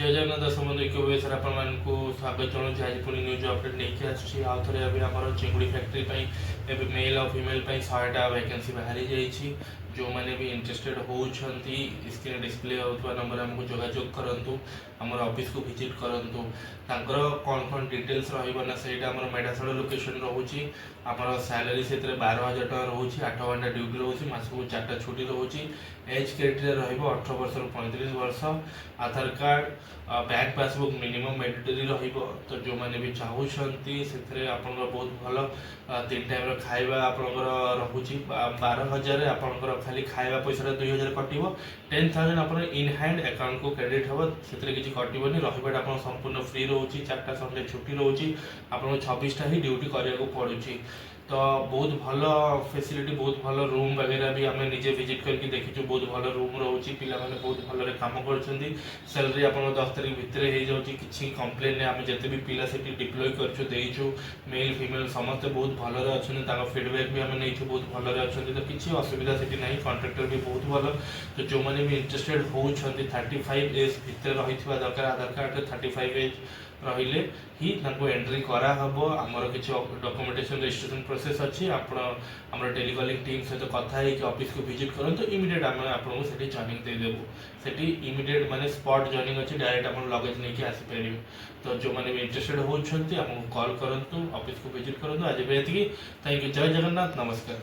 जय जगन्नाथ दर्शक बंधु एक बेसर आपको स्वागत जनाऊँ आज पुणी न्यूज अपडेट नहीं आसूँ आउ थे आम चिंगुड़ी फैक्ट्री मेल और फीमेल 100टा वैकेंसी बाहरी जाइए जो मैंने भी इंटरेस्टेड होती स्क्रीन डिस्प्ले होता नंबर आमको जोगाजोग करूँ आम ऑफिस को विजिट करूँ कौन कौन डिटेल्स रहा से मेढ़ाशाला लोकेशन रोचे आम सैलरी से 12,000 टका रोचे 8 घंटा ड्यूटी रोचे मासक 4टा छुट्टी रोचे एज क्राइटेरिया रही 18 वर्ष 35 वर्ष Aadhaar card bank passbook minimum mandatory रहिबो तो जो मैंने भी चाहूँगी से बहुत भल 3 टाइम खाଇବା आपंकर रोचे 12,000 आपंकर खाली खाଇବା पैसा 2,000 कटो 10,000 आप इन हैंड अकाउंट को क्रेडिट हम से किसी कटोनी रहीटा आप संपूर्ण फ्री रोचे 4टा संडे छुट्टी रोचे आपको 26टा ही ड्यूटी करने पड़ुची तो बहुत भल फैसिलिटी बहुत भल रूम वगैरह भी आम निजे विजिट करके देखीचु बहुत भल रूम रोचे पिला माने बहुत भल काम कर सैलरी आप 10 तारीख भितर हो जाऊँगी किसी कम्प्लेन नहीं आम जिते भी पिला से डिप्लॉय करचु मेल फीमेल समस्ते बहुत भल अच्छा फीडबैक भी आम नहीं बहुत भल अच्छा तो किसी असुविधा से ना कॉन्ट्रैक्टर भी बहुत भल तो जो मैंने भी इंटरेस्टेड होती 35 एज भितर रही दरकार आधार कार्ड 35 एज रहिले ही एंट्री कराहब आमर किसी डॉक्यूमेंटेशन रजिस्ट्रेशन प्रोसेस अच्छी आम टेलीकॉलिंग टीम सहित कथा ऑफिस को विजिट करूँ इमिडिएट आम आपको से जॉइनिंग देदेबू से इमिडिएट माने स्पॉट जॉइनिंग अच्छी डायरेक्ट आप लगेज नहीं आसीपर तो जो मैंने भी इंटरेस्टेड होती कॉल करूँ ऑफिस को विजिट करूँ आज भी ये थैंक यू जय जगन्नाथ नमस्कार।